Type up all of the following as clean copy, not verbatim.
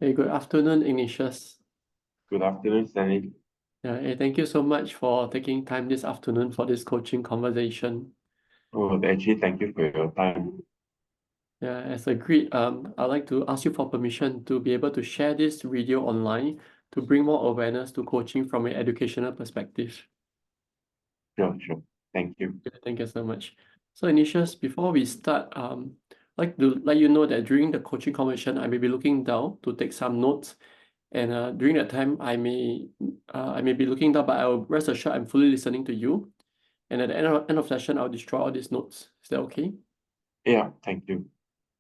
Hey, good afternoon, Ignatius. Good afternoon, Stanley. Yeah, hey, thank you so much for taking time this afternoon for this coaching conversation. Oh, actually, thank you for your time. Yeah, as agreed, I'd like to ask you for permission to be able to share this video online to bring more awareness to coaching from an educational perspective. Sure, sure. Thank you. Yeah, thank you so much. So, Ignatius, before we start, like to let you know that during the coaching conversation, I may be looking down to take some notes. And during that time, I may be looking down, but I'll rest assured I'm fully listening to you. And at the end of session, I'll destroy all these notes. Is that okay? Yeah, thank you.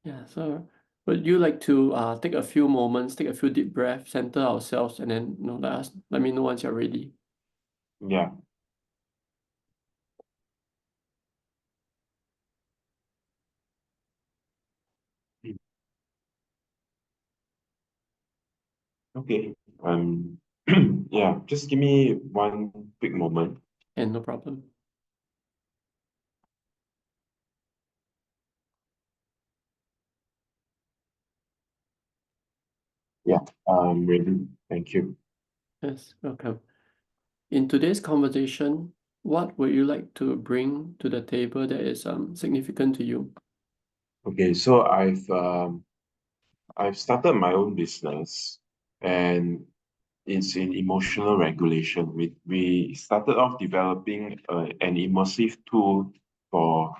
Yeah. So would you like to take a few moments, take a few deep breaths, center ourselves, and then let me know once you're ready. Yeah. Mm. Okay. Yeah, just give me one quick moment. And no problem. Yeah, I'm ready. Thank you. Yes, welcome. In today's conversation, what would you like to bring to the table that is significant to you? Okay, so I've started my own business, and it's in emotional regulation. We started off developing an immersive tool for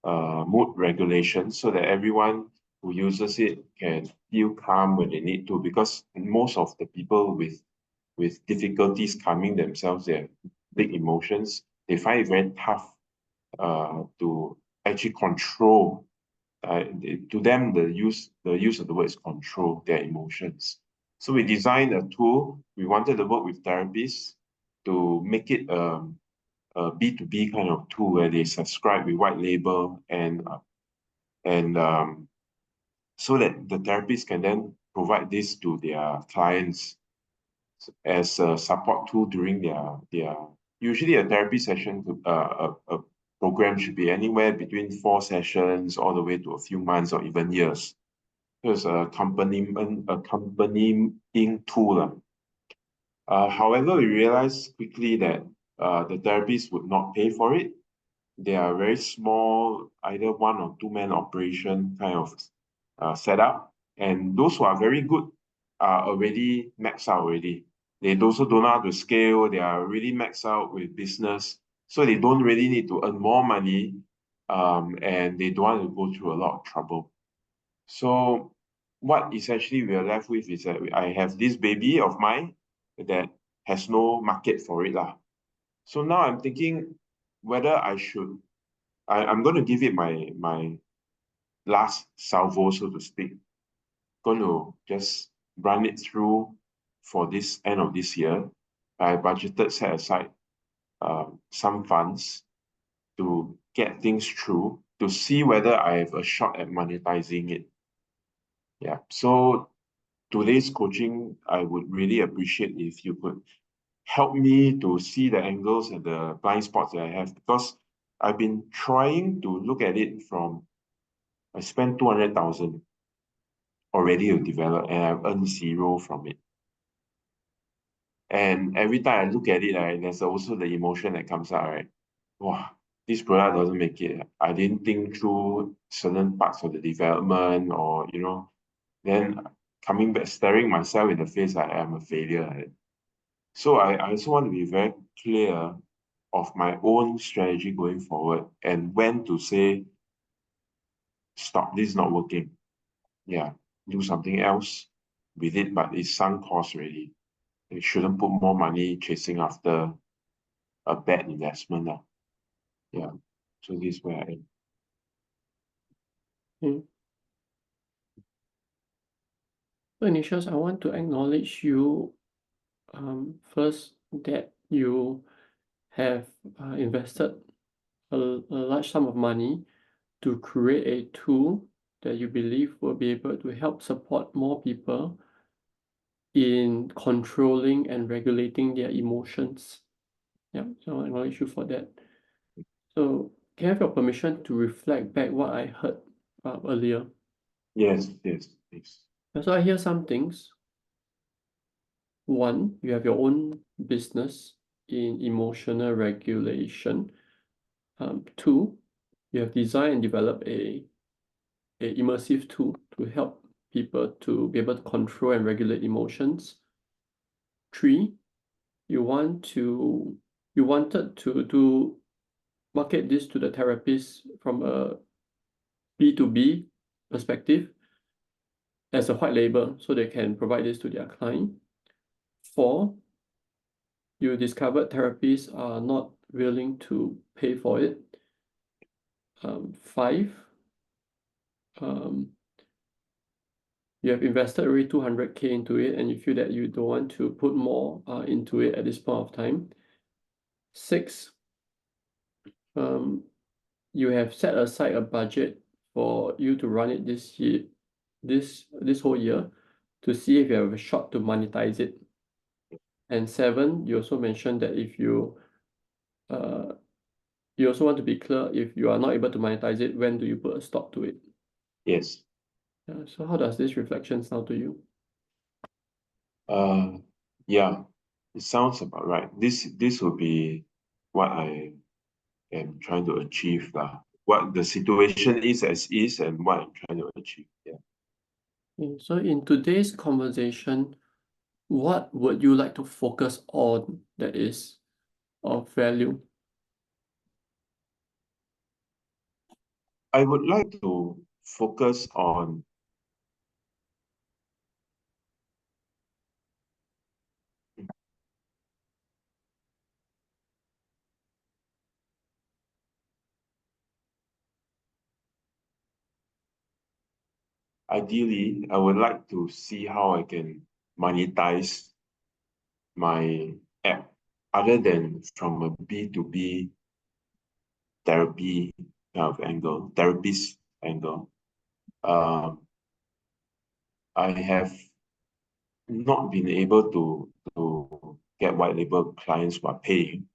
mood regulation so that everyone who uses it can feel calm when they need to, because most of the people with difficulties calming themselves, their big emotions, they find it very tough to actually control. To them, the use of the word is control their emotions. So we designed a tool. We wanted to work with therapists to make it a B2B kind of tool where they subscribe with white label, and so that the therapist can then provide this to their clients as a support tool during their usually a therapy session, a program should be anywhere between 4 sessions all the way to a few months or even years. So it's a accompanying tool. However, we realized quickly that the therapists would not pay for it. They are very small, either one or two man operation kind of setup. And those who are very good are already maxed out already. They also don't know how to scale. They are really maxed out with business. So they don't really need to earn more money. And they don't want to go through a lot of trouble. So what essentially we are left with is that I have this baby of mine that has no market for it lah. So now I'm thinking whether I'm going to give it my last salvo, so to speak. Going to just run it through for this end of this year. I budgeted set aside some funds to get things through to see whether I have a shot at monetizing it. Yeah. So today's coaching, I would really appreciate if you could help me to see the angles and the blind spots that I have, because I've been trying to look at it from I spent 200,000 already to develop, and I've earned zero from it. And every time I look at it, right, there's also the emotion that comes out, right? Wow, this product doesn't make it. I didn't think through certain parts of the development, or then coming back, staring myself in the face, I am a failure. Right? So I also want to be very clear of my own strategy going forward and when to say, stop, this is not working. Yeah, do something else with it, but it's sunk cost already. You shouldn't put more money chasing after a bad investment. Yeah. So this is where I am. Okay. So, Ignatius, I want to acknowledge you first that you have invested a large sum of money to create a tool that you believe will be able to help support more people in controlling and regulating their emotions. Yeah, so I acknowledge you for that. So can I have your permission to reflect back what I heard earlier? Yes, yes, yes. So I hear some things. One, you have your own business in emotional regulation. Two, you have designed and developed a immersive tool to help people to be able to control and regulate emotions. Three, you wanted to market this to the therapists from a B2B perspective as a white label so they can provide this to their client. Four, you discovered therapists are not willing to pay for it. Five, um, you have invested already 200K into it and you feel that you don't want to put more into it at this point of time. Six, you have set aside a budget for you to run it this year, this whole year, to see if you have a shot to monetize it. And seven, you also mentioned that if you also want to be clear, if you are not able to monetize it, when do you put a stop to it? Yes. So how does this reflection sound to you? Yeah, it sounds about right. This will be what I am trying to achieve lah. What the situation is as is and what I'm trying to achieve. Yeah. Okay, so in today's conversation, what would you like to focus on that is of value? I would like to focus on ideally, I would like to see how I can monetize my app other than from a B2B therapy kind of angle, therapist angle. I have not been able to get white label clients who are paying.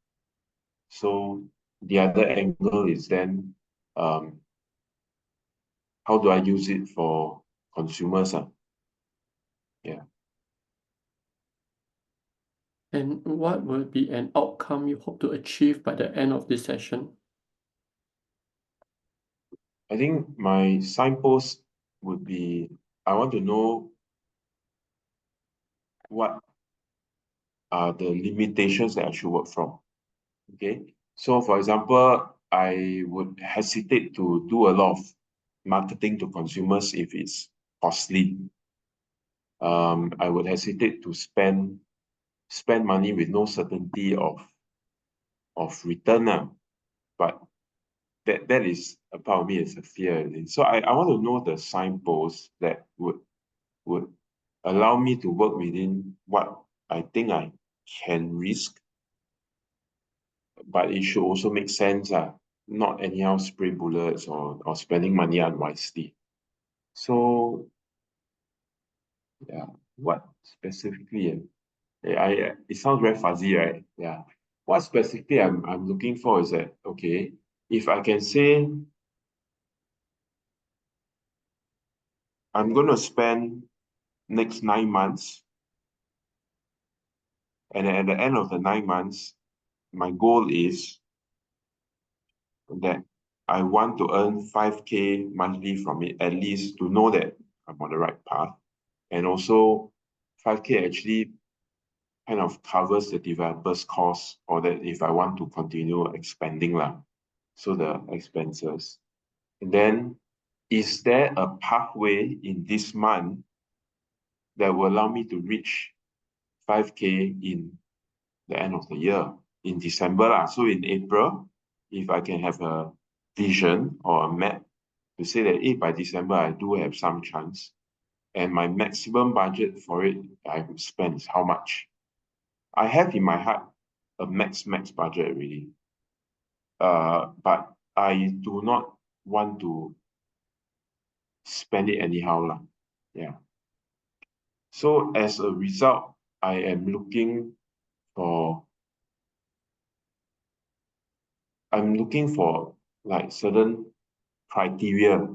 So the other angle is then how do I use it for consumers? Yeah. And what will be an outcome you hope to achieve by the end of this session? I think my signpost would be I want to know what are the limitations that I should work from. Okay. So for example, I would hesitate to do a lot of marketing to consumers if it's costly. I would hesitate to spend money with no certainty of return. But that is a part of me is a fear. So I want to know the signposts that would allow me to work within what I think I can risk, but it should also make sense. Not anyhow spray bullets or spending money unwisely. So yeah, what specifically? It sounds very fuzzy, right? Yeah. What specifically I'm looking for is that okay, if I can say I'm gonna spend next 9 months, and at the end of the 9 months, my goal is that I want to earn 5K monthly from it, at least to know that I'm on the right path. And also 5K actually kind of covers the developer's cost or that if I want to continue expanding lah. So the expenses. And then is there a pathway in this month that will allow me to reach 5K in the end of the year, in December lah. So in April, if I can have a vision or a map to say that by December I do have some chance, and my maximum budget for it I will spend is how much. I have in my heart a max budget already. But I do not want to spend it anyhow lah. Yeah. So as a result, I am looking for I'm looking for like certain criteria.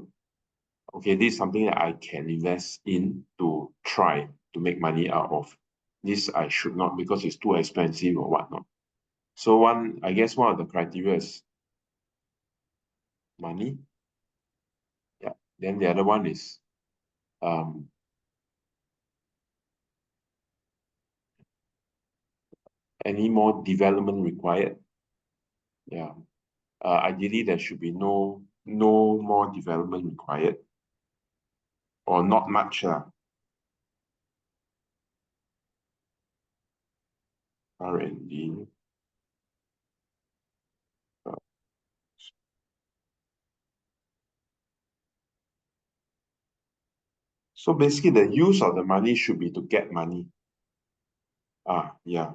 Okay, this is something that I can invest in to try to make money out of. this I should not because it's too expensive or whatnot. So I guess one of the criteria is money. Yeah. Then the other one is um, any more development required. Yeah. Ideally, there should be no more development required, or not much. R&D. Uh, so basically, the use of the money should be to get money. Yeah.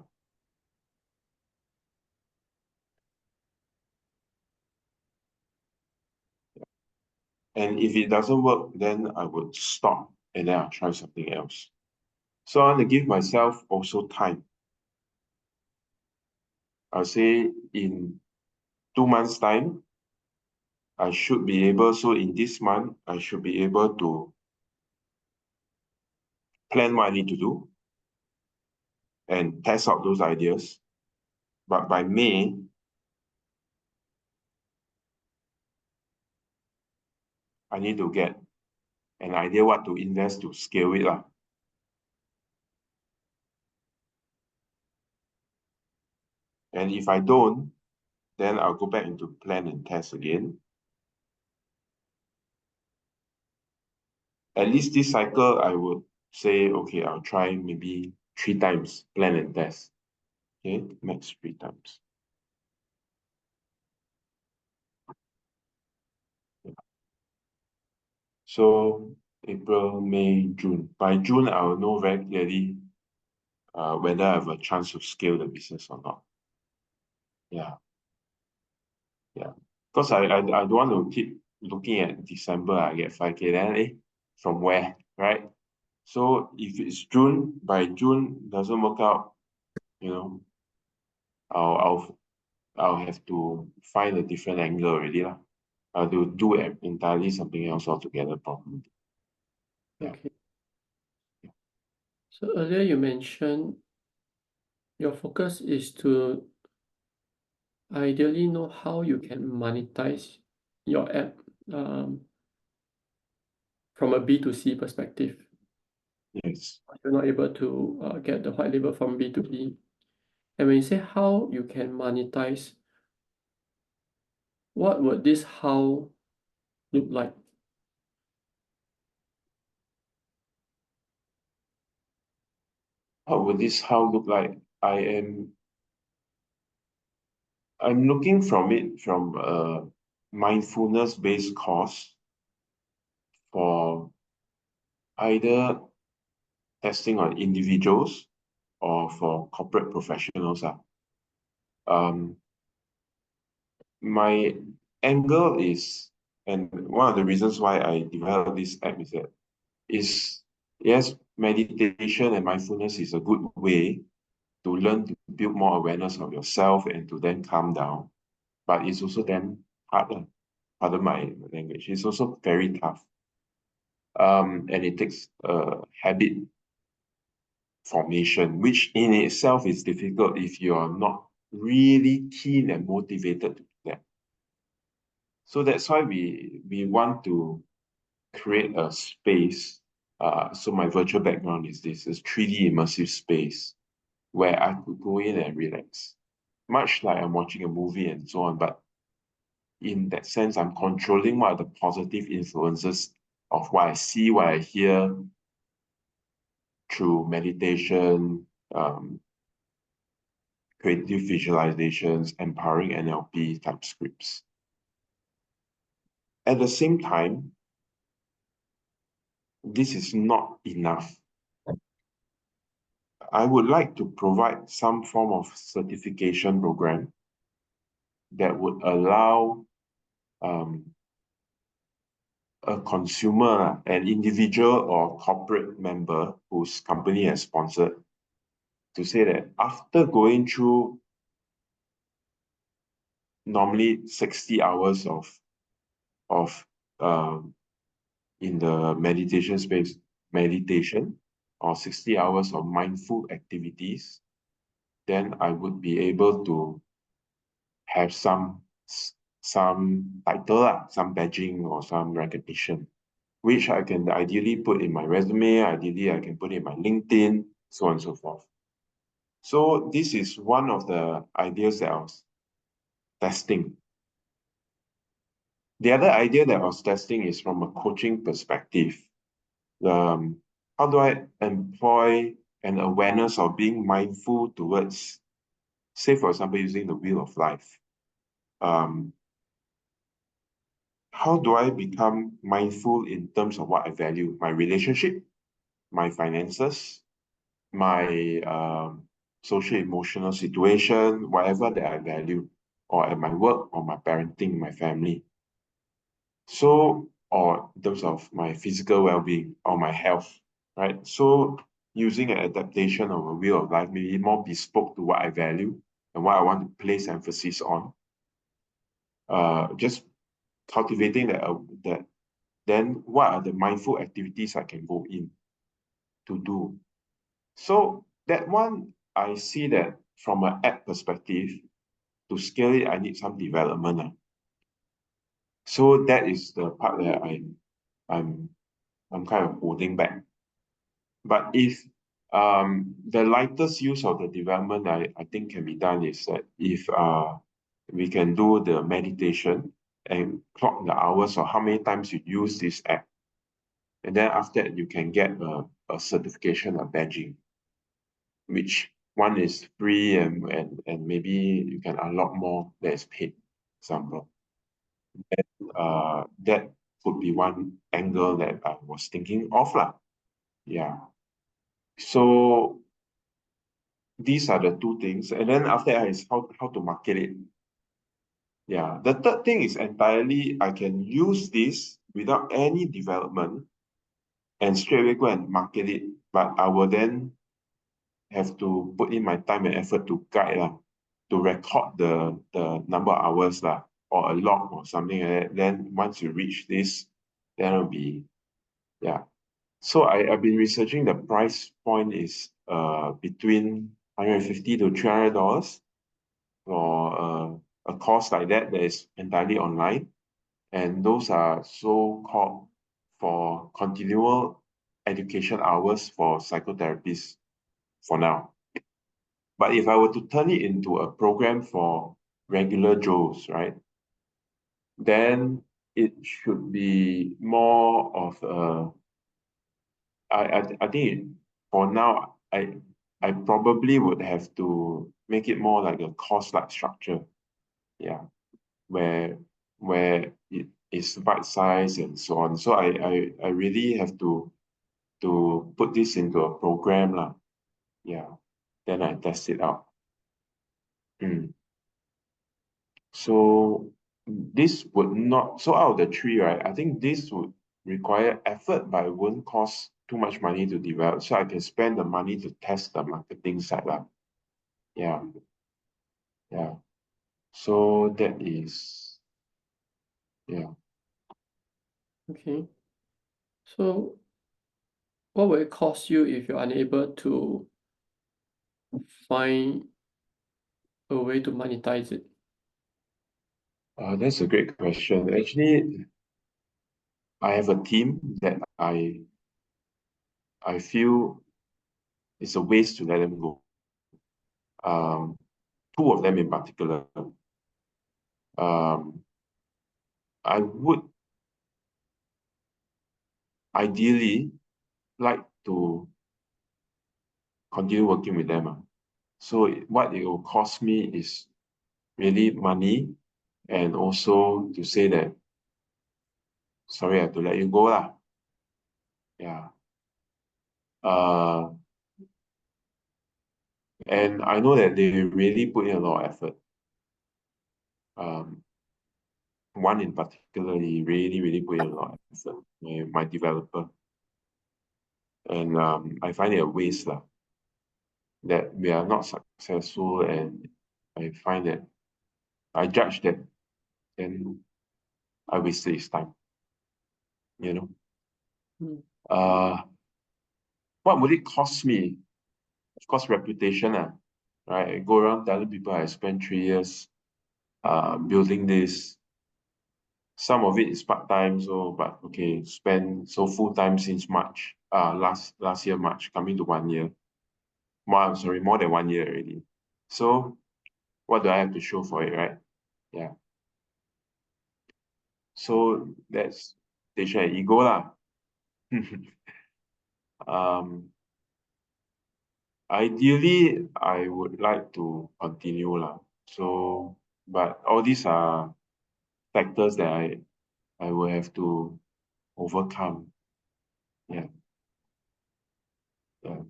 And if it doesn't work, then I would stop and then I'll try something else. So I want to give myself also time. I'll say in 2 months' time, I should be able, so in this month, I should be able to plan what I need to do and test out those ideas. But by May, I need to get an idea what to invest to scale it. And if I don't, then I'll go back into plan and test again. At least this cycle, I would say, okay, I'll try maybe 3 times, plan and test. Okay, max 3 times. So April, May, June. By June, I will know very clearly whether I have a chance to scale the business or not. Yeah, yeah. Because I don't want to keep looking at December, I get 5K, then from where, right? So if it's June, by June doesn't work out, you know, I'll I'll I'll have to find a different angle already lah. I'll do entirely something else altogether probably. Yeah. Okay. So earlier you mentioned your focus is to ideally know how you can monetize your app from a B2C perspective. Yes. You're not able to get the white label from B2B. And when you say how you can monetize, what would this how look like? How would this how look like? I'm looking from it from a mindfulness-based course for either testing on individuals or for corporate professionals. Um, my angle is, and one of the reasons why I developed this app is yes, meditation and mindfulness is a good way to learn to build more awareness of yourself and to then calm down. But it's also then hard, pardon my language, it's also very tough. And it takes habit formation, which in itself is difficult if you are not really keen and motivated to do that. So that's why we want to create a space. So my virtual background is this 3D immersive space where I could go in and relax, much like I'm watching a movie and so on. But in that sense, I'm controlling what are the positive influences of what I see, what I hear through meditation, creative visualizations, empowering NLP type scripts. At the same time, this is not enough. I would like to provide some form of certification program that would allow a consumer, an individual or corporate member whose company has sponsored, to say that after going through normally 60 hours of in the meditation space, meditation or 60 hours of mindful activities, then I would be able to have some title, some badging or some recognition, which I can ideally put in my resume, ideally I can put in my LinkedIn, so on and so forth. So this is one of the ideas that I was testing. The other idea that I was testing is from a coaching perspective. How do I employ an awareness of being mindful towards, say, for example, using the wheel of life? How do I become mindful in terms of what I value? My relationship, my finances, my social emotional situation, whatever that I value, or at my work, or my parenting, my family. So, or in terms of my physical well-being or my health, right? So using an adaptation of a wheel of life, maybe more bespoke to what I value and what I want to place emphasis on. Just cultivating that, then what are the mindful activities I can go in to do? So that one, I see that from an app perspective, to scale it, I need some development. So that is the part that I'm kind of holding back. But if the lightest use of the development I think can be done is that if we can do the meditation and clock the hours or how many times you use this app, and then after that you can get a certification or badging, which one is free and maybe you can unlock more that is paid, example. That could be one angle that I was thinking of lah. Yeah. So these are the two things. And then after that is how to market it. Yeah. The third thing is entirely I can use this without any development and straight away go and market it. But I will then have to put in my time and effort to guide to record the number of hours or a log or something like that. Then once you reach this, then it'll be, yeah. So I've been researching the price point is between $150 to $300 for a course like that is entirely online. And those are so-called for continual education hours for psychotherapists for now. But if I were to turn it into a program for regular Joes, right, then it should be more of a, I think for now, I probably would have to make it more like a course-like structure. Yeah. Where it is bite size and so on. So I really have to put this into a program lah. Yeah. Then I test it out. So this would not, so out of the three, right? I think this would require effort, but it won't cost too much money to develop. So I can spend the money to test the marketing side lah. Yeah. Yeah. So that is, yeah. Okay. So what will it cost you if you're unable to find a way to monetize it? That's a great question. Actually, I have a team that I feel it's a waste to let them go. Two of them in particular. Um, I would ideally like to continue working with them. So what it will cost me is really money and also to say that, sorry, I have to let you go lah. Yeah. And I know that they really put in a lot of effort. One in particular, he really put in a lot of effort, my developer. And I find it a waste lah, that we are not successful, and I find that I judge that then I wasted his time, you know. Mm. Uh, what would it cost me? Of course, reputation, right? I go around telling people I spent 3 years building this. Some of it is part-time, so but okay, spend so full-time since March, last year March, coming to 1 year. More than 1 year already. So what do I have to show for it, right? Yeah. So that's station and ego lah. um, Ideally, I would like to continue lah. So, but all these are factors that I will have to overcome. Yeah. Yeah.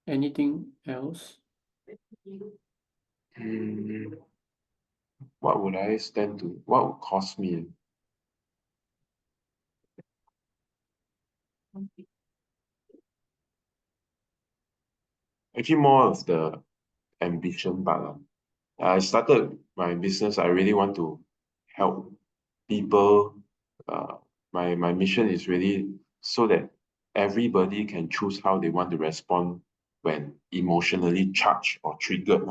Anything else? Hmm, what would I stand to? What would cost me? Actually, more of the ambition part lah. I started my business. I really want to help people. My mission is really so that everybody can choose how they want to respond when emotionally charged or triggered,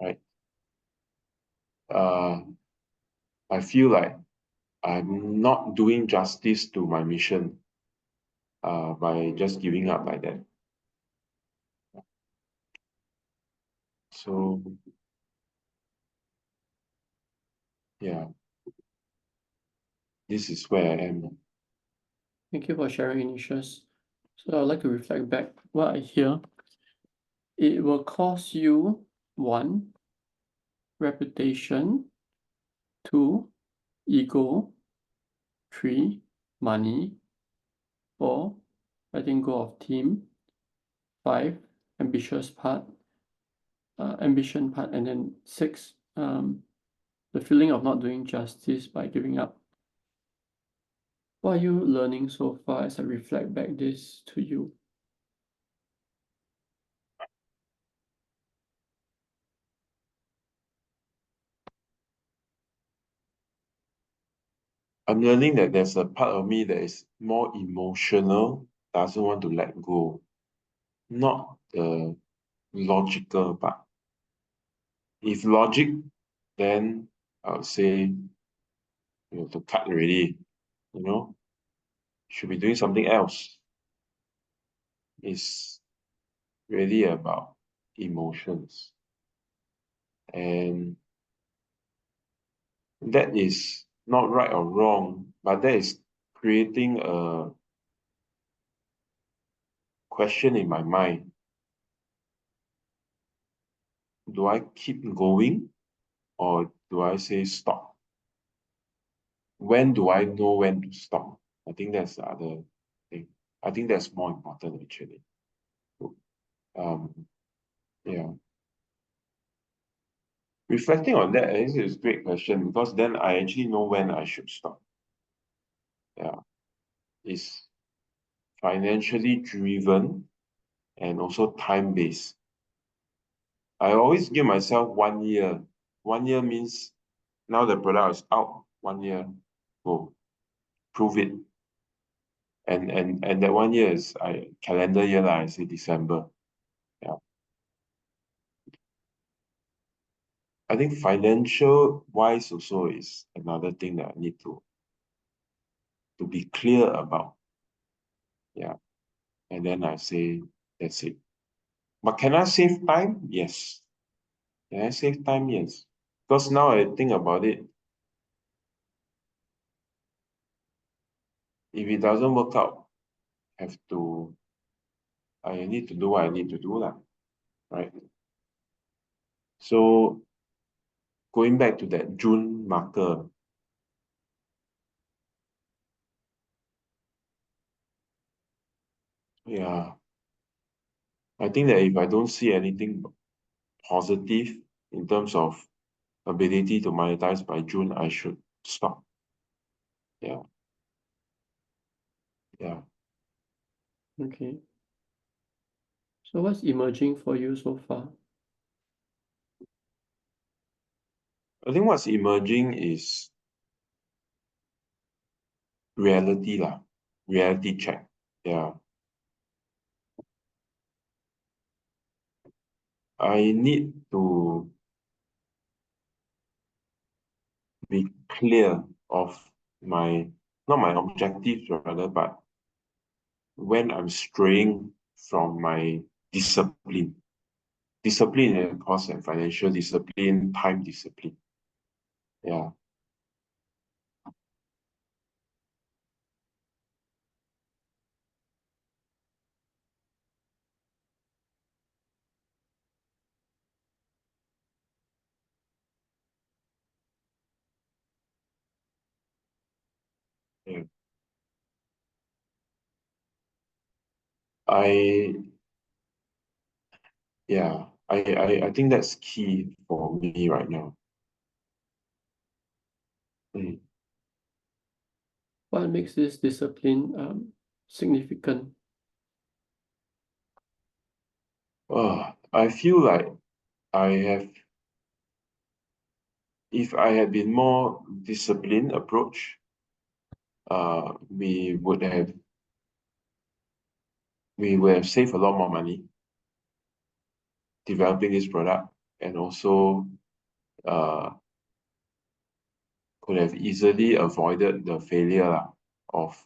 right? Uh, I feel like I'm not doing justice to my mission by just giving up like that. So yeah, this is where I am. Thank you for sharing, Ignatius. So I'd like to reflect back what I hear. It will cost you one, reputation, two, ego, three, money, four, letting go of team, five, ambition part, and then six, the feeling of not doing justice by giving up. What are you learning so far as I reflect back this to you? I'm learning that there's a part of me that is more emotional, doesn't want to let go, not the logical part. If logic, then I would say you have to cut already, should be doing something else. It's really about emotions. And that is not right or wrong, but that is creating a question in my mind. Do I keep going or do I say stop? When do I know when to stop? I think that's the other thing. I think that's more important actually. Um, yeah. Reflecting on that, I think it's a great question because then I actually know when I should stop. Yeah. It's financially driven and also time-based. I always give myself 1 year. 1 year means now the product is out, 1 year, go, prove it. And that 1 year is calendar year, I say December. Yeah. I think financial wise also is another thing that I need to be clear about. Yeah. And then I say, that's it. But can I save time? Yes. Can I save time? Yes. Because now I think about it, if it doesn't work out, I need to do what I need to do, lah, right? So going back to that June marker, yeah, I think that if I don't see anything positive in terms of ability to monetize by June, I should stop. Yeah, yeah. Okay. So what's emerging for you so far? I think what's emerging is reality lah, reality check. Yeah. I need to be clear of my, not my objectives rather, but when I'm straying from my discipline. Discipline and cost and financial discipline, time discipline. Yeah. Yeah. I yeah, I think that's key for me right now. Mm. What makes this discipline significant? I feel like I have, if I had been more disciplined approach, we would have saved a lot more money developing this product, and also uh, could have easily avoided the failure of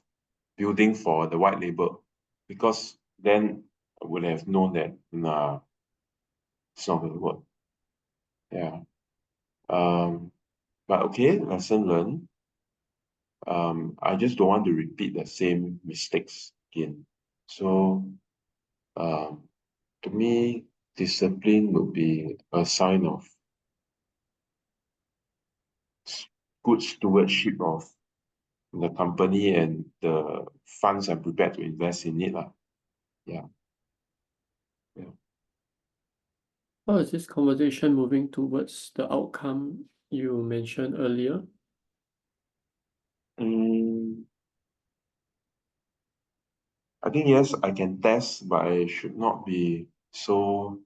building for the white label, because then I would have known that nah, it's not going to work. Yeah. Um, but okay, lesson learned. I just don't want to repeat the same mistakes again. So, um, to me, discipline would be a sign of good stewardship of the company and the funds I'm prepared to invest in it. Yeah. Yeah. How is this conversation moving towards the outcome you mentioned earlier? Mm, I think yes, I can test, but I should not be so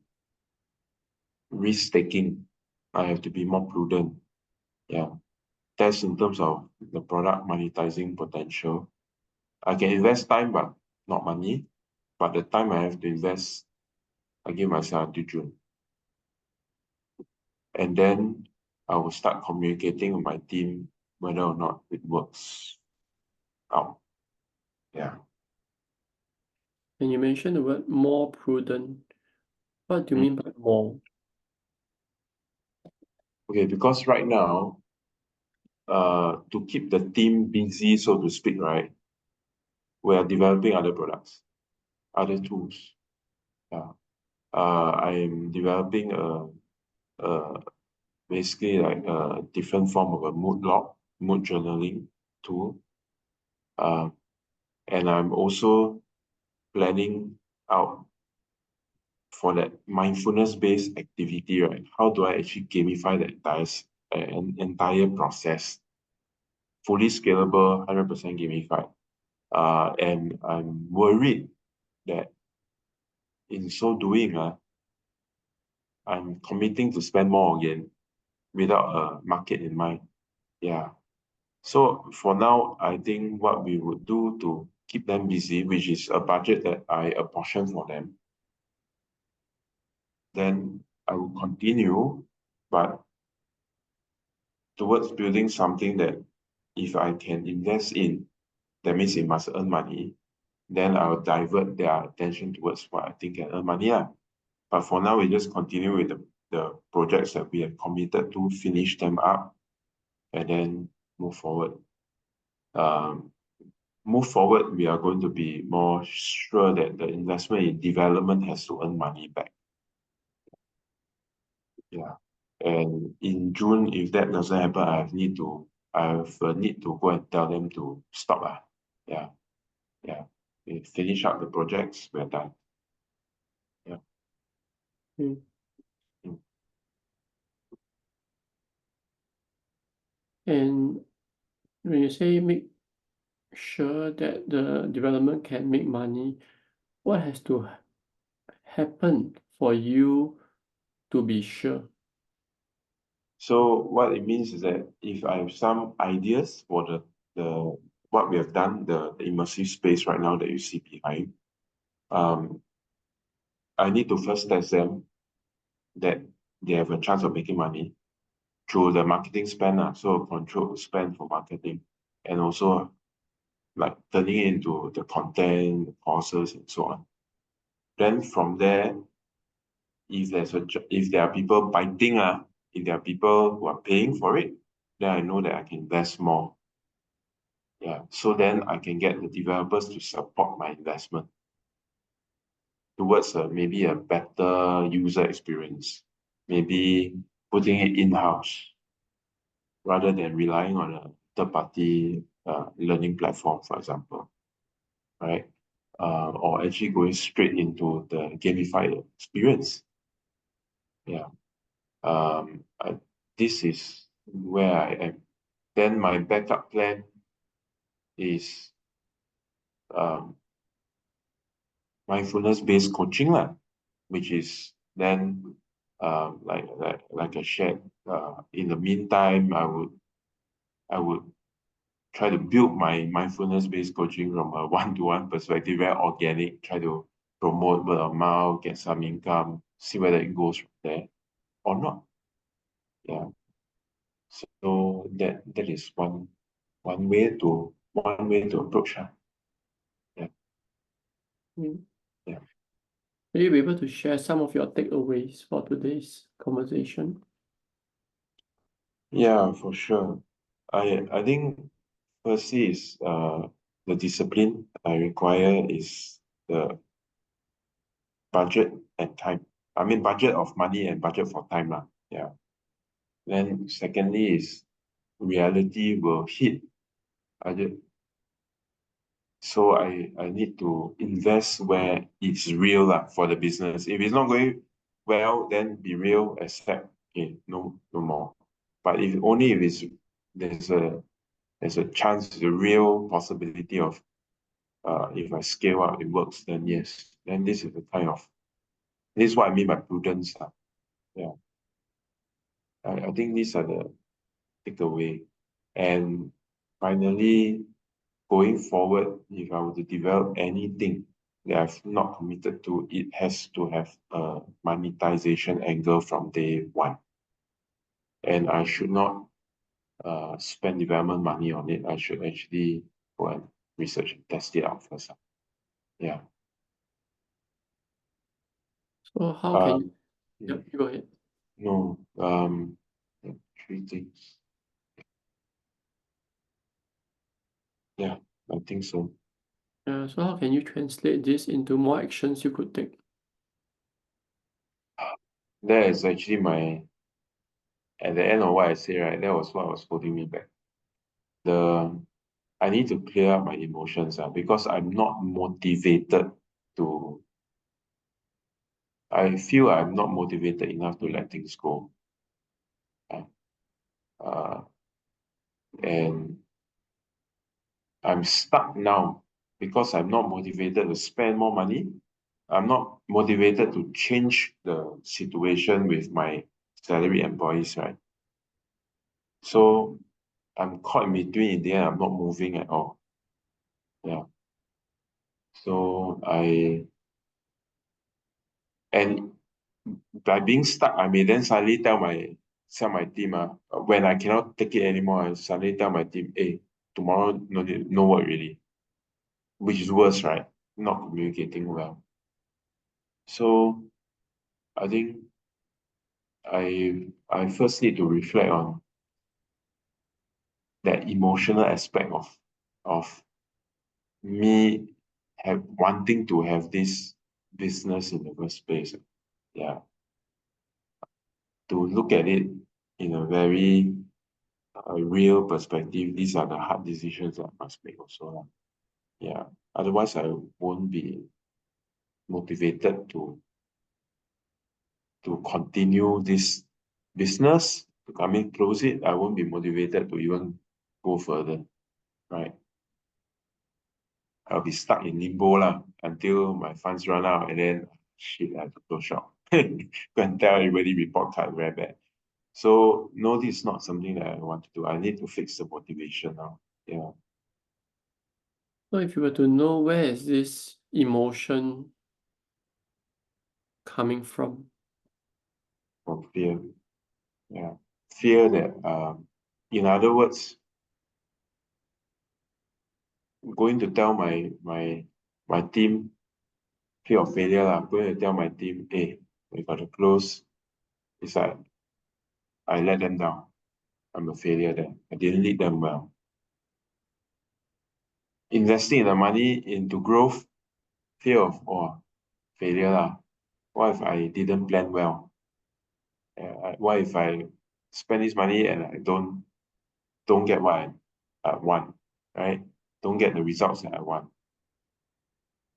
risk-taking. I have to be more prudent. Yeah. Test in terms of the product monetizing potential. I can invest time, but not money. But the time I have to invest, I give myself until June. And then I will start communicating with my team whether or not it works out. Yeah. And you mentioned the word more prudent. What do you Mm. mean by more? Okay, because right now, to keep the team busy, so to speak, right, we are developing other products, other tools. Yeah. I am developing a basically like a different form of a mood log, mood journaling tool. Uh, and I'm also planning out for that mindfulness-based activity, right? How do I actually gamify the entire process? Fully scalable, 100% gamified. And I'm worried that in so doing, I'm committing to spend more again without a market in mind. Yeah. So for now, I think what we would do to keep them busy, which is a budget that I apportion for them, then I will continue, but towards building something that if I can invest in, that means it must earn money, then I'll divert their attention towards what I think can earn money. But for now, we just continue with the projects that we have committed to, finish them up, and then move forward. Um, Move forward, we are going to be more sure that the investment in development has to earn money back. Yeah. And in June, if that doesn't happen, I have a need to go and tell them to stop. Yeah. Yeah. We finish up the projects, we're done. Yeah. Hmm. Mm. And when you say make sure that the development can make money, what has to happen for you to be sure? So what it means is that if I have some ideas for the what we have done, the immersive space right now that you see behind, I need to first test them that they have a chance of making money through the marketing spend. So control spend for marketing and also like turning it into the content, the courses, and so on. Then from there, if there are people biting, if there are people who are paying for it, then I know that I can invest more. Yeah. So then I can get the developers to support my investment towards maybe a better user experience. Maybe putting it in-house rather than relying on a third-party learning platform, for example, right? Or actually going straight into the gamified experience. Yeah. This is where I am. Then my backup plan is mindfulness-based coaching, which is then like I shared. In the meantime, I would try to build my mindfulness-based coaching from a one-to-one perspective, very organic, try to promote word of mouth, get some income, see whether it goes from there or not. Yeah. So that is one way to approach. Yeah. Mm. Yeah. Will you be able to share some of your takeaways for today's conversation? Yeah, for sure. I think firstly is the discipline I require is the budget and time. I mean budget of money and budget for time lah. Yeah. Then secondly is reality will hit. I ju- So I need to invest where it's real for the business. If it's not going well, then be real, accept, okay, no more. But if it's there's a there's a chance, there's a real possibility of if I scale up, it works, then yes. Then this is this is what I mean by prudence. Yeah. I think these are the takeaway. And finally, going forward, if I were to develop anything that I've not committed to, it has to have a monetization angle from day one. And I should not spend development money on it. I should actually go and research and test it out first. Yeah. So how can you? Um, Yep, you go ahead. no, three things. Yeah, I think so. So how can you translate this into more actions you could take? That is actually at the end of what I say, right? That was what was holding me back. I need to clear up my emotions because I'm not motivated to, I feel I'm not motivated enough to let things go. Uh, uh, and I'm stuck now because I'm not motivated to spend more money. I'm not motivated to change the situation with my salary employees, right? So I'm caught in between. In the end, I'm not moving at all. Yeah. So and by being stuck, I may then suddenly tell my team, when I cannot take it anymore, I suddenly tell my team, hey, tomorrow no work really, which is worse, right? Not communicating well. So I think I first need to reflect on that emotional aspect of me wanting to have this business in the first place. Yeah. To look at it in a very real perspective, these are the hard decisions that I must make also. Yeah. Otherwise, I won't be motivated to continue this business. I mean, close it. I won't be motivated to even go further, right? I'll be stuck in limbo until my funds run out, and then shit, I have to close shop. Go and tell everybody report card very bad. So no, this is not something that I want to do. I need to fix the motivation now. Yeah. So if you were to know where is this emotion coming from, of fear. Yeah. Fear that, in other words, going to tell my team, fear of failure. I'm going to tell my team, hey, we got to close. It's like I let them down. I'm a failure there. I didn't lead them well. Investing the money into growth, fear of failure lah. What if I didn't plan well? What if I spend this money and I don't get what I want, right? Don't get the results that I want.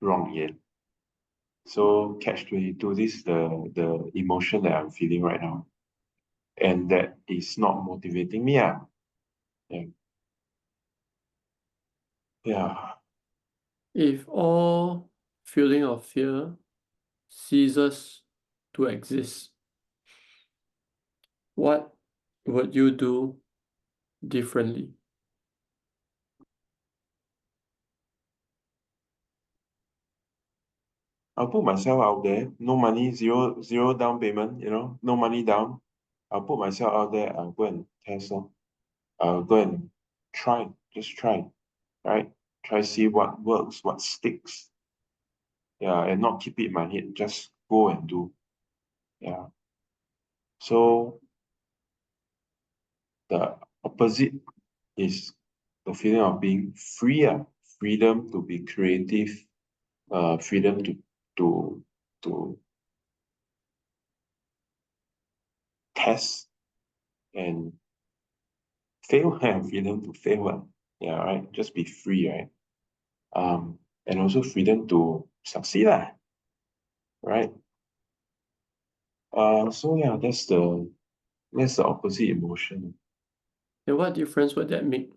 Wrong again. So catch 22, this is the emotion that I'm feeling right now. And that is not motivating me. Yeah. Yeah. If all feeling of fear ceases to exist, what would you do differently? I'll put myself out there, no money, zero down payment, no money down. I'll put myself out there, I'll go and test. I'll go and try, just try, right? Try see what works, what sticks. Yeah, and not keep it in my head, just go and do. Yeah. So the opposite is the feeling of being free, freedom to be creative, freedom to to test and fail, and freedom to fail. Yeah, right. Just be free, right? And also freedom to succeed, right? So yeah, that's the opposite emotion. And what difference would that make?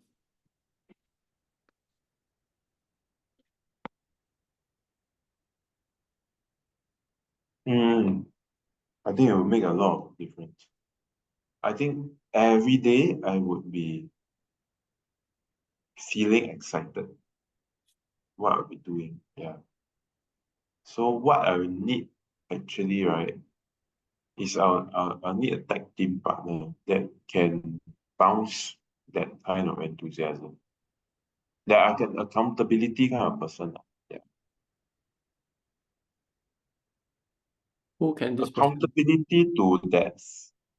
I think it will make a lot of difference. I think every day I would be feeling excited what I'll be doing. Yeah. So what I will need actually, right, is I'll need a tech team partner that can bounce that kind of enthusiasm. That I can accountability kind of person. Yeah. Who can this person be? Accountability to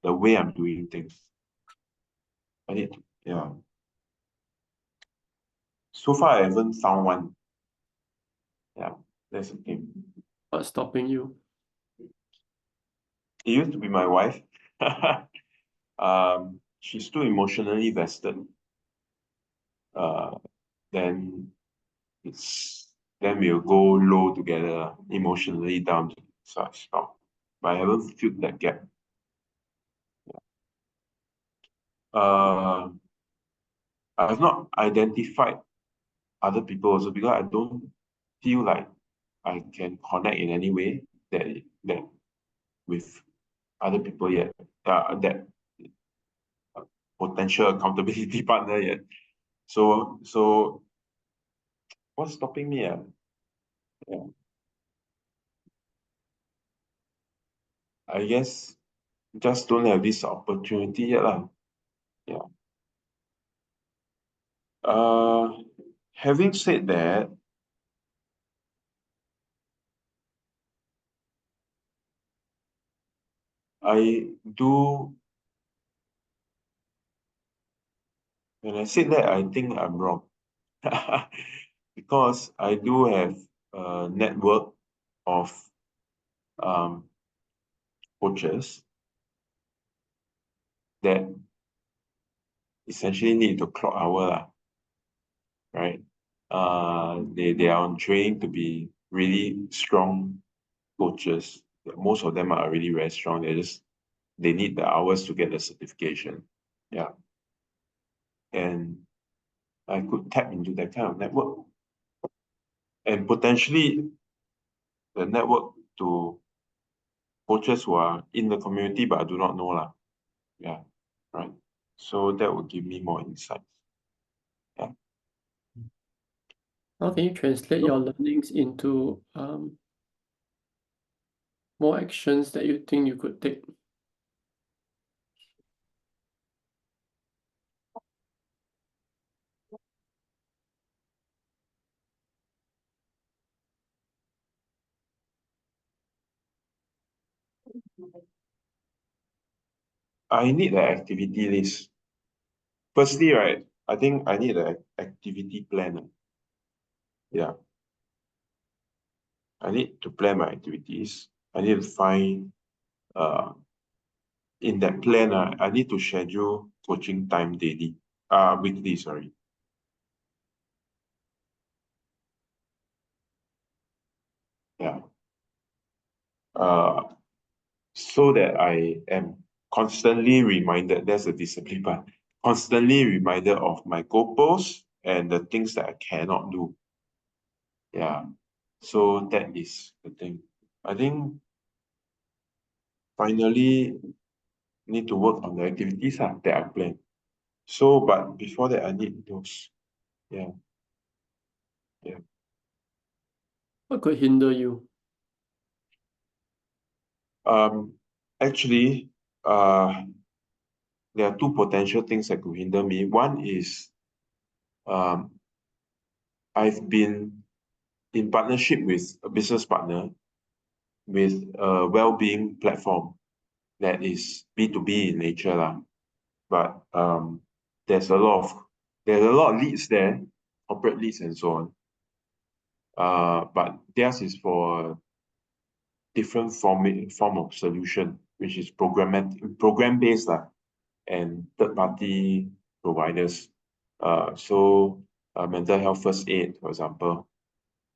the way I'm doing things. I need to, yeah. So far I haven't found one. Yeah, that's the thing. What's stopping you? It used to be my wife. She's too emotionally vested. Uh, then then we'll go low together, emotionally down. So I stop. But I haven't filled that gap. Uh, I've not identified other people also because I don't feel like I can connect in any way that with other people yet. That potential accountability partner yet. So what's stopping me? Yeah, I guess just don't have this opportunity yet lah. Yeah. Having said that, I do when I said that I think I'm wrong. Because I do have a network of um coaches that essentially need to clock hour lah, right? They are on training to be really strong coaches. Most of them are really very strong. They need the hours to get the certification. Yeah. And I could tap into that kind of network and potentially the network to coaches who are in the community but I do not know lah. Yeah. Right. So that would give me more insights. Yeah. How can you translate your learnings into more actions that you think you could take? I need the activity list. Firstly, right, I think I need an activity plan. Yeah, I need to plan my activities. I need to find in that plan, I need to schedule coaching time daily, weekly, sorry. Yeah. Uh, so that I am constantly reminded, that's a discipline part, constantly reminded of my goals and the things that I cannot do. Yeah. So that is the thing. I think finally need to work on the activities that I plan. So, but before that, I need those. Yeah, yeah. What could hinder you? Um, actually, uh, there are two potential things that could hinder me. One is um, I've been in partnership with a business partner with a well-being platform that is B2B in nature lah. But there's a lot of leads there, corporate leads and so on. But theirs is for different form of solution, which is program based lah, and third party providers. So mental health first aid, for example,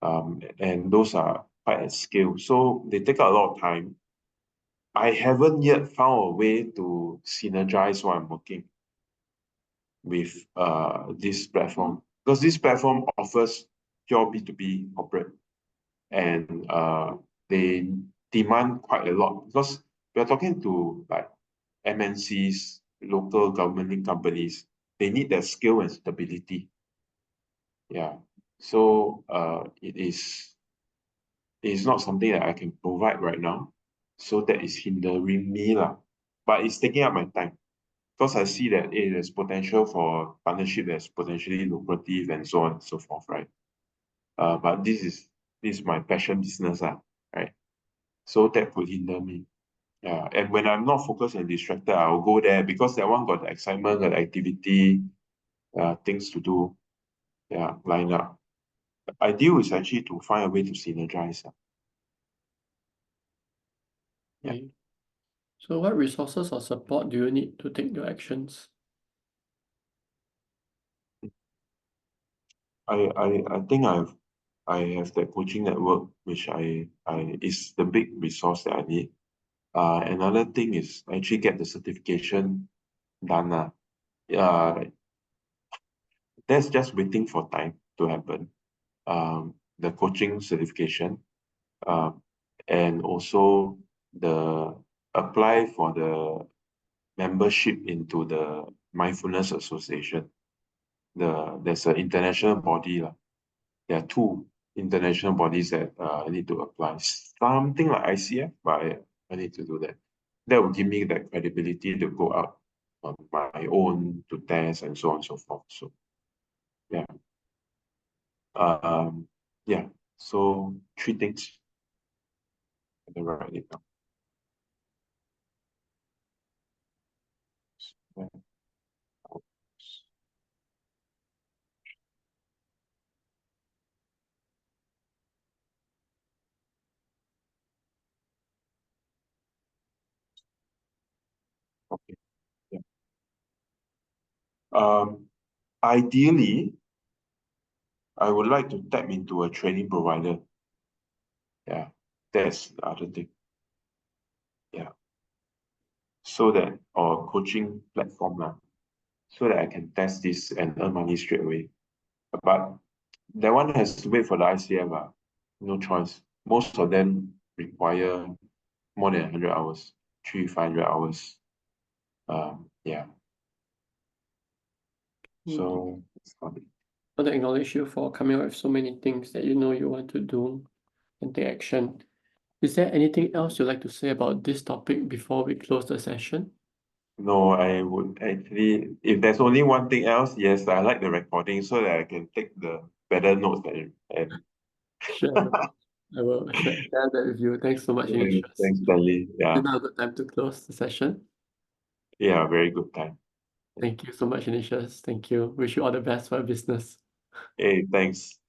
and those are quite at scale. So they take a lot of time. I haven't yet found a way to synergize what I'm working with this platform, because this platform offers pure B2B corporate, and they demand quite a lot because we are talking to like MNCs, local government companies. They need that skill and stability. Yeah. So it is not something that I can provide right now. So that is hindering me lah. But it's taking up my time because I see that there's potential for partnership that's potentially lucrative and so on and so forth, right? But this is my passion business, right? So that could hinder me. Yeah. And when I'm not focused and distracted, I'll go there because that one got the excitement, got the activity, things to do. Yeah, line up. The ideal is actually to find a way to synergize. Yeah. Okay. So what resources or support do you need to take your actions? I think I have that coaching network, which I is the big resource that I need. Another thing is actually get the certification done. Yeah, that's just waiting for time to happen. The coaching certification, um, and also the apply for the membership into the Mindfulness Association. There's an international body lah. There are two international bodies that I need to apply. Something like ICF, but I need to do that. That will give me that credibility to go out on my own to test and so on and so forth. So yeah. Um yeah. So three things. I can write it down. Yeah. Okay. Yeah. Ideally, I would like to tap into a training provider. Yeah, that's the other thing. Yeah. So that, or coaching platform lah, so that I can test this and earn money straight away. But that one has to wait for the ICF. No choice. Most of them require more than 100 hours, 500 hours. Yeah. Okay. So it's funny. I want to acknowledge you for coming up with so many things that you know you want to do and take action. Is there anything else you'd like to say about this topic before we close the session? No, I would actually, if there's only one thing else, yes, I like the recording so that I can take the better notes and Sure. I will share that with you. Thanks so much, Yeah, Ignatius. thanks, Stanley. Is Yeah, now a good time to close the session? yeah, very good time. Thank you so much, Ignatius. Thank you. Wish you all the best for your business. Hey, thanks.